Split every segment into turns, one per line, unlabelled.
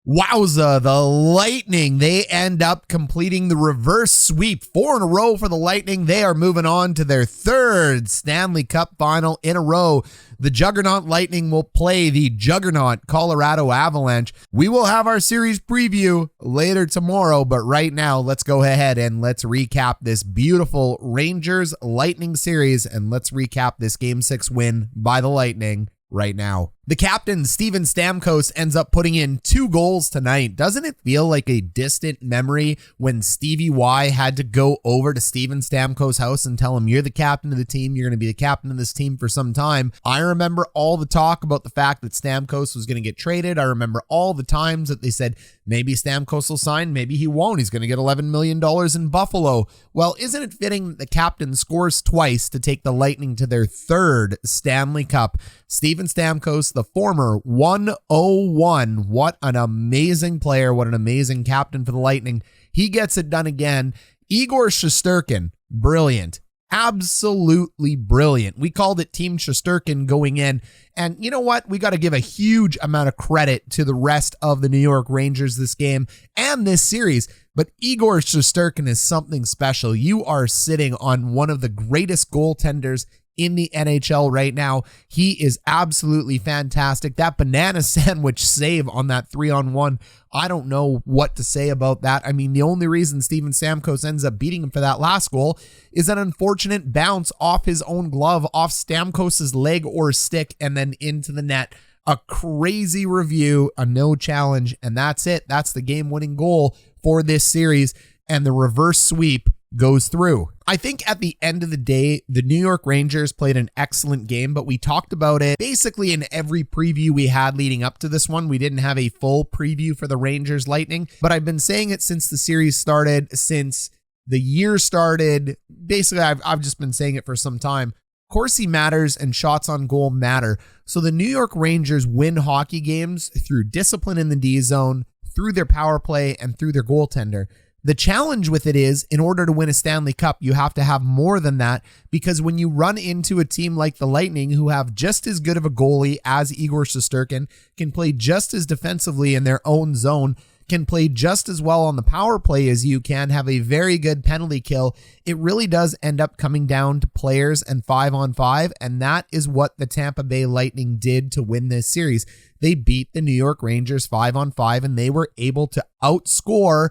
Wowza, the Lightning, they end up completing the reverse sweep. 4 in a row for the Lightning. They are moving on to their third Stanley Cup final in a row. The Juggernaut Lightning will play the Juggernaut Colorado Avalanche. We will have our series preview later tomorrow, but right now, let's go ahead and let's recap this beautiful Rangers Lightning series, and let's recap this Game 6 win by the Lightning right now. The captain, Steven Stamkos, ends up putting in 2 goals tonight. Doesn't it feel like a distant memory when Stevie Y had to go over to Steven Stamkos' house and tell him, you're the captain of the team, you're going to be the captain of this team for some time? I remember all the talk about the fact that Stamkos was going to get traded. I remember all the times that they said, maybe Stamkos will sign, maybe he won't. He's going to get $11 million in Buffalo. Well, isn't it fitting that the captain scores twice to take the Lightning to their third Stanley Cup? Steven Stamkos, the former 101. What an amazing player. What an amazing captain for the Lightning. He gets it done again. Igor Shesterkin, brilliant. Absolutely brilliant. We called it Team Shesterkin going in. And you know what? We got to give a huge amount of credit to the rest of the New York Rangers this game and this series. But Igor Shesterkin is something special. You are sitting on one of the greatest goaltenders in the NHL right now. He is absolutely fantastic. That banana sandwich save on that 3-on-1, I don't know what to say about that. I mean, the only reason Steven Stamkos ends up beating him for that last goal is an unfortunate bounce off his own glove, off Stamkos's leg or stick, and then into the net. A crazy review, a no challenge, and that's it. That's the game-winning goal for this series, and the reverse sweep goes through. I think at the end of the day, the New York Rangers played an excellent game, but we talked about it basically in every preview we had leading up to this one. We didn't have a full preview for the Rangers Lightning, but I've been saying it since the series started, since the year started. Basically, I've just been saying it for some time. Corsi matters and shots on goal matter. So the New York Rangers win hockey games through discipline in the D zone, through their power play, and through their goaltender. The challenge with it is, in order to win a Stanley Cup, you have to have more than that, because when you run into a team like the Lightning, who have just as good of a goalie as Igor Shesterkin, can play just as defensively in their own zone, can play just as well on the power play as you can, have a very good penalty kill, it really does end up coming down to players and 5-on-5, and that is what the Tampa Bay Lightning did to win this series. They beat the New York Rangers 5-on-5, and they were able to outscore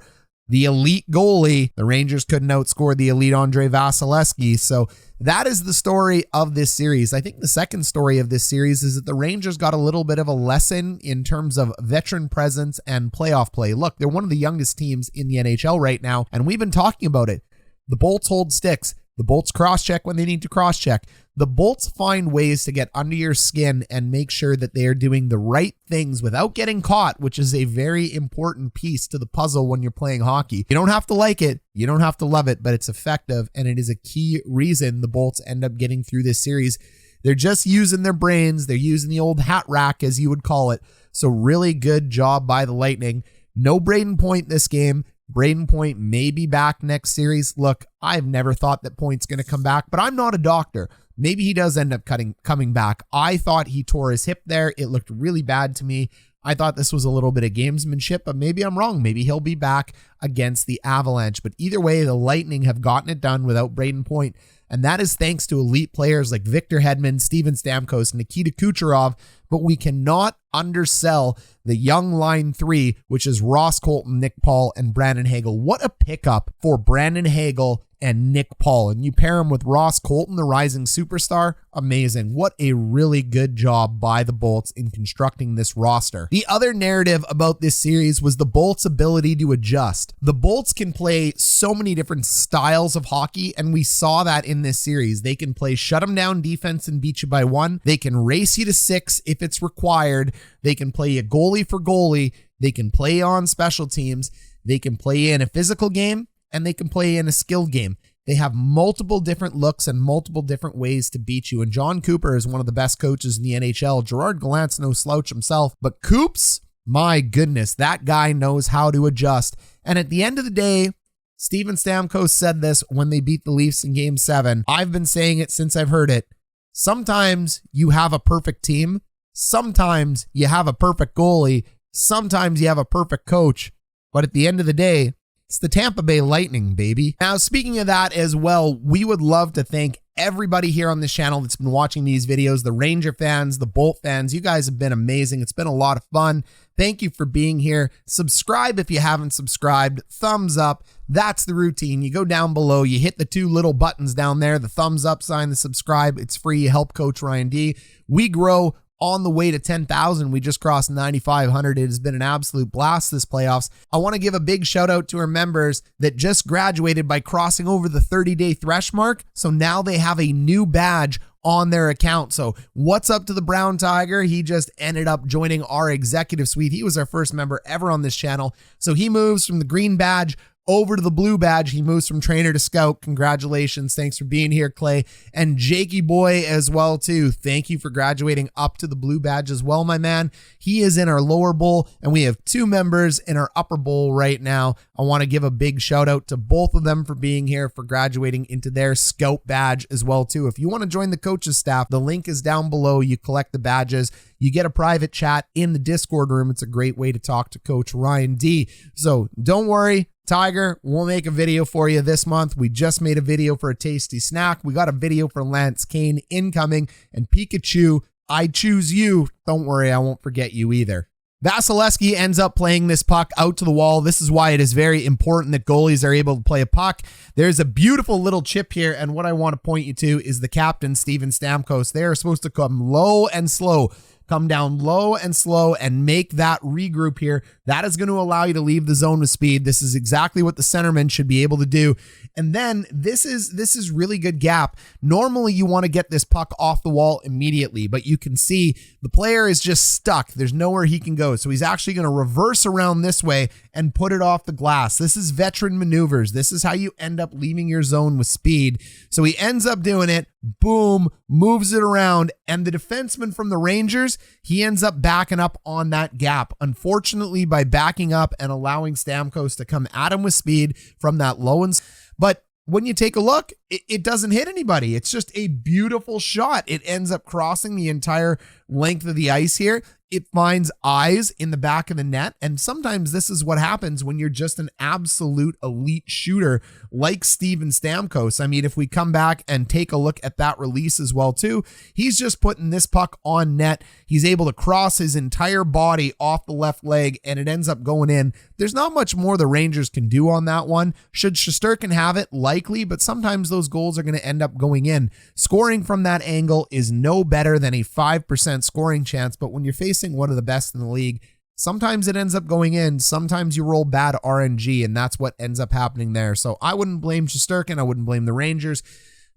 the elite goalie. The Rangers couldn't outscore the elite Andrei Vasilevsky. So that is the story of this series. I think the second story of this series is that the Rangers got a little bit of a lesson in terms of veteran presence and playoff play. Look, they're one of the youngest teams in the NHL right now, and we've been talking about it. The Bolts hold sticks. The Bolts cross-check when they need to cross-check. The Bolts find ways to get under your skin and make sure that they are doing the right things without getting caught, which is a very important piece to the puzzle when you're playing hockey. You don't have to like it. You don't have to love it, but it's effective, and it is a key reason the Bolts end up getting through this series. They're just using their brains. They're using the old hat rack, as you would call it. So really good job by the Lightning. No Braden Point this game. Braden Point may be back next series. Look, I've never thought that Point's going to come back, but I'm not a doctor. Maybe he does end up coming back. I thought he tore his hip there. It looked really bad to me. I thought this was a little bit of gamesmanship, but maybe I'm wrong. Maybe he'll be back against the Avalanche. But either way, the Lightning have gotten it done without Braden Point, and that is thanks to elite players like Victor Hedman, Steven Stamkos, Nikita Kucherov. But we cannot undersell the young line 3, which is Ross Colton, Nick Paul, and Brandon Hagel. What a pickup for Brandon Hagel and Nick Paul. And you pair him with Ross Colton, the rising superstar. Amazing. What a really good job by the Bolts in constructing this roster. The other narrative about this series was the Bolts' ability to adjust. The Bolts can play so many different styles of hockey, and we saw that in this series. They can play shut them down defense and beat you by 1. They can race you to 6 if it's required. They can play a goalie for goalie. They can play on special teams. They can play in a physical game, and they can play in a skilled game. They have multiple different looks and multiple different ways to beat you. And John Cooper is one of the best coaches in the NHL. Gerard Gallant's no slouch himself, but Coops, my goodness, that guy knows how to adjust. And at the end of the day, Steven Stamkos said this when they beat the Leafs in Game 7. I've been saying it since I've heard it. Sometimes you have a perfect team. Sometimes you have a perfect goalie. Sometimes you have a perfect coach, but at the end of the day, it's the Tampa Bay Lightning, baby. Now, speaking of that as well, we would love to thank everybody here on this channel that's been watching these videos, the Ranger fans, the Bolt fans. You guys have been amazing. It's been a lot of fun. Thank you for being here. Subscribe if you haven't subscribed. Thumbs up. That's the routine. You go down below, you hit the two little buttons down there, the thumbs up sign, the subscribe. It's free. You help Coach Ryan D. We grow on the way to 10,000. We just crossed 9,500. It has been an absolute blast this playoffs. I want to give a big shout out to our members that just graduated by crossing over the 30-day thresh mark. So now they have a new badge on their account. So what's up to the Brown Tiger? He just ended up joining our executive suite. He was our first member ever on this channel. So he moves from the green badge over to the blue badge. He moves from trainer to scout. Congratulations. Thanks for being here, Clay. And Jakey Boy as well, too. Thank you for graduating up to the blue badge as well, my man. He is in our lower bowl, and we have two members in our upper bowl right now. I want to give a big shout out to both of them for being here, for graduating into their scout badge as well, too. If you want to join the coaches staff, the link is down below. You collect the badges. You get a private chat in the Discord room. It's a great way to talk to Coach Ryan D. So don't worry, Tiger, we'll make a video for you this month. We just made a video for a tasty snack. We got a video for Lance Kane incoming, and Pikachu, I choose you. Don't worry, I won't forget you either. Vasilevsky ends up playing this puck out to the wall. This is why it is very important that goalies are able to play a puck. There's a beautiful little chip here, and what I want to point you to is the captain, Steven Stamkos. They are supposed to come low and slow. Come down low and slow and make that regroup here. That is going to allow you to leave the zone with speed. This is exactly what the centerman should be able to do. And then this is really good gap. Normally you want to get this puck off the wall immediately, but you can see the player is just stuck. There's nowhere he can go. So he's actually going to reverse around this way and put it off the glass. This is veteran maneuvers. This is how you end up leaving your zone with speed. So he ends up doing it. Boom, moves it around, and the defenseman from the Rangers, he ends up backing up on that gap. Unfortunately, by backing up and allowing Stamkos to come at him with speed from that low and... But when you take a look, it doesn't hit anybody. It's just a beautiful shot. It ends up crossing the entire length of the ice here. It finds eyes in the back of the net. And sometimes this is what happens when you're just an absolute elite shooter like Steven Stamkos. I mean, if we come back and take a look at that release as well, too, he's just putting this puck on net. He's able to cross his entire body off the left leg, and it ends up going in. There's not much more the Rangers can do on that one. Should Shesterkin have it? Likely, but sometimes those goals are going to end up going in. Scoring from that angle is no better than a 5% scoring chance, but when you're facing one of the best in the league, sometimes it ends up going in. Sometimes you roll bad RNG, and that's what ends up happening there. So I wouldn't blame Shesterkin. I wouldn't blame the Rangers.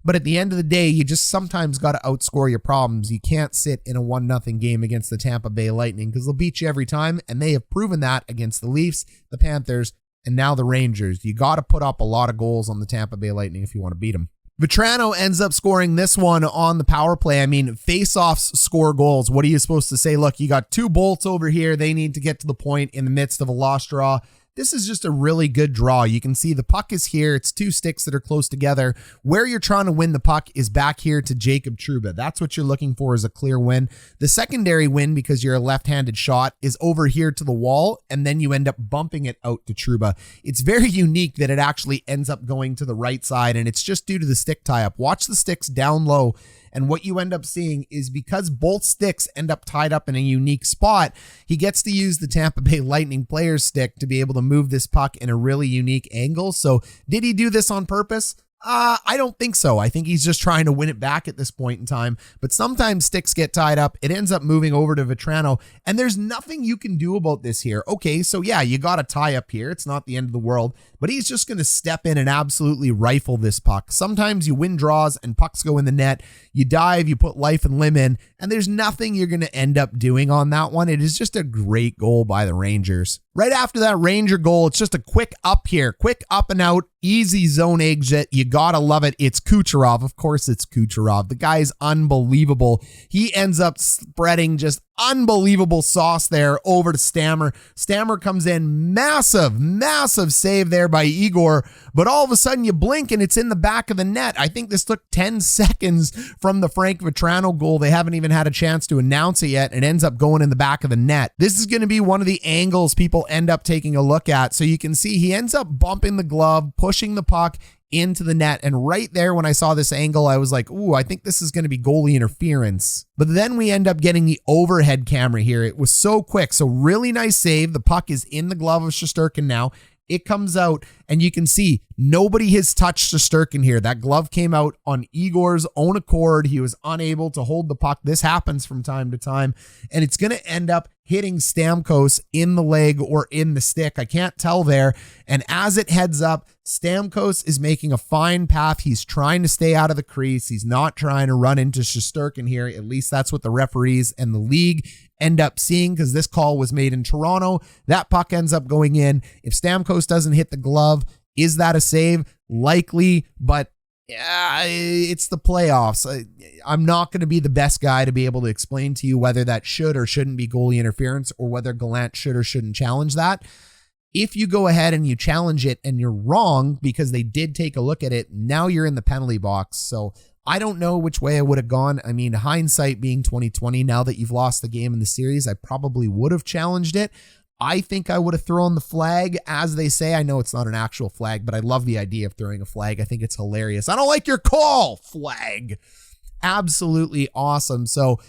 But at the end of the day, you just sometimes got to outscore your problems. You can't sit in a 1-0 game against the Tampa Bay Lightning because they'll beat you every time, and they have proven that against the Leafs, the Panthers, and now the Rangers. You got to put up a lot of goals on the Tampa Bay Lightning if you want to beat them. Vetrano ends up scoring this one on the power play. I mean, face-offs score goals. What are you supposed to say? Look, you got two Bolts over here. They need to get to the point in the midst of a lost draw. This is just a really good draw. You can see the puck is here. It's two sticks that are close together. Where you're trying to win the puck is back here to Jacob Trouba. That's what you're looking for, is a clear win. The secondary win, because you're a left-handed shot, is over here to the wall, and then you end up bumping it out to Trouba. It's very unique that it actually ends up going to the right side, and it's just due to the stick tie-up. Watch the sticks down low. And what you end up seeing is, because both sticks end up tied up in a unique spot, he gets to use the Tampa Bay Lightning player's stick to be able to move this puck in a really unique angle. So did he do this on purpose? I don't think so. I think he's just trying to win it back at this point in time. But sometimes sticks get tied up. It ends up moving over to Vetrano, and there's nothing you can do about this here. Okay, so yeah, you got a tie up here. It's not the end of the world, but he's just going to step in and absolutely rifle this puck. Sometimes you win draws and pucks go in the net. You dive, you put life and limb in, and there's nothing you're going to end up doing on that one. It is just a great goal by the Rangers. Right after that Ranger goal, it's just a quick up here, quick up and out. Easy zone exit. You gotta love it. It's Kucherov. Of course it's Kucherov. The guy's unbelievable. He ends up spreading just unbelievable sauce there over to Stammer. Stammer comes in. Massive save there by Igor. But all of a sudden you blink and it's in the back of the net. I think this took 10 seconds from the Frank Vetrano goal. They haven't even had a chance to announce it yet. It ends up going in the back of the net. This is going to be one of the angles people end up taking a look at. So you can see he ends up bumping the glove, pushing the puck into the net. And right there, when I saw this angle, I was like, ooh, I think this is going to be goalie interference. But then we end up getting the overhead camera here. It was so quick. So really nice save. The puck is in the glove of Shesterkin now. It comes out and you can see nobody has touched Shesterkin here. That glove came out on Igor's own accord. He was unable to hold the puck. This happens from time to time, and it's going to end up hitting Stamkos in the leg or in the stick. I can't tell there. And as it heads up, Stamkos is making a fine path. He's trying to stay out of the crease. He's not trying to run into Shesterkin here. At least that's what the referees and the league end up seeing, because this call was made in Toronto. That puck ends up going in. If Stamkos doesn't hit the glove, is that a save? Likely, but yeah, it's the playoffs. I'm not going to be the best guy to be able to explain to you whether that should or shouldn't be goalie interference, or whether Gallant should or shouldn't challenge that. If you go ahead and you challenge it and you're wrong because they did take a look at it, now you're in the penalty box. So I don't know which way I would have gone. I mean, hindsight being 2020, now that you've lost the game in the series, I probably would have challenged it. I think I would have thrown the flag, as they say. I know it's not an actual flag, but I love the idea of throwing a flag. I think it's hilarious. I don't like your call, flag. Absolutely awesome. So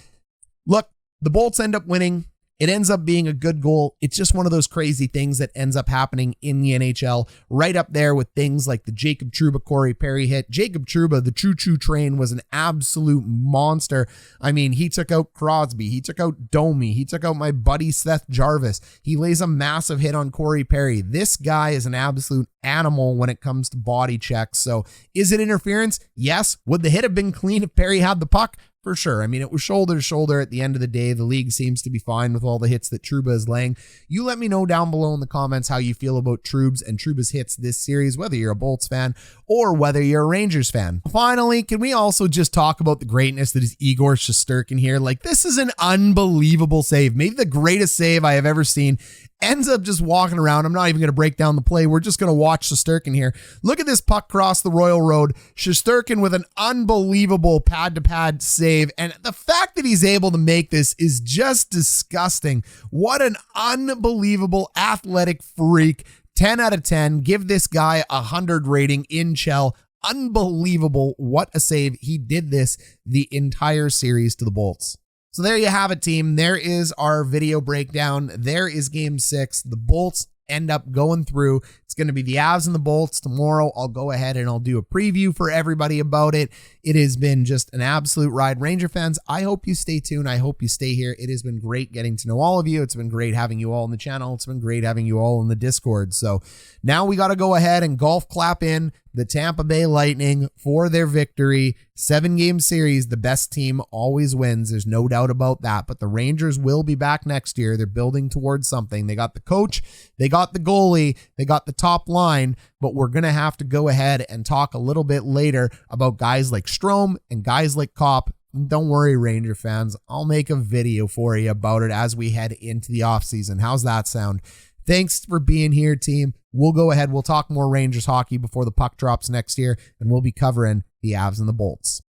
look, the Bolts end up winning. It ends up being a good goal. It's just one of those crazy things that ends up happening in the NHL, right up there with things like the Jacob Trouba Corey Perry hit. Jacob Trouba, the choo-choo train, was an absolute monster. I mean, he took out Crosby. He took out Domi. He took out my buddy Seth Jarvis. He lays a massive hit on Corey Perry. This guy is an absolute animal when it comes to body checks. So is it interference? Yes. Would the hit have been clean if Perry had the puck? For sure. I mean, it was shoulder to shoulder at the end of the day. The league seems to be fine with all the hits that Trouba is laying. You let me know down below in the comments how you feel about Troubs and Trouba's hits this series, whether you're a Bolts fan or whether you're a Rangers fan. Finally, can we also just talk about the greatness that is Igor Shesterkin here? Like, this is an unbelievable save. Maybe the greatest save I have ever seen. Ends up just walking around. I'm not even going to break down the play. We're just going to watch Shesterkin here. Look at this puck cross the Royal Road. Shesterkin with an unbelievable pad-to-pad save. And the fact that he's able to make this is just disgusting. What an unbelievable athletic freak. 10 out of 10. Give this guy a 100 rating in Chell. Unbelievable. What a save. He did this the entire series to the Bolts. So there you have it, team. There is our video breakdown. There is game 6. The Bolts end up going through. It's going to be the Avs and the Bolts tomorrow. I'll go ahead and I'll do a preview for everybody about it. It has been just an absolute ride. Ranger fans, I hope you stay tuned. I hope you stay here. It has been great getting to know all of you. It's been great having you all in the channel. It's been great having you all in the Discord. So now we got to go ahead and golf clap in the Tampa Bay Lightning for their victory. 7-game series. The best team always wins. There's no doubt about that. But the Rangers will be back next year. They're building towards something. They got the coach. They got the goalie. They got the top line. But we're going to have to go ahead and talk a little bit later about guys like Strome and guys like Kopp. Don't worry, Ranger fans. I'll make a video for you about it as we head into the offseason. How's that sound? Thanks for being here, team. We'll go ahead. We'll talk more Rangers hockey before the puck drops next year, and we'll be covering the Avs and the Bolts.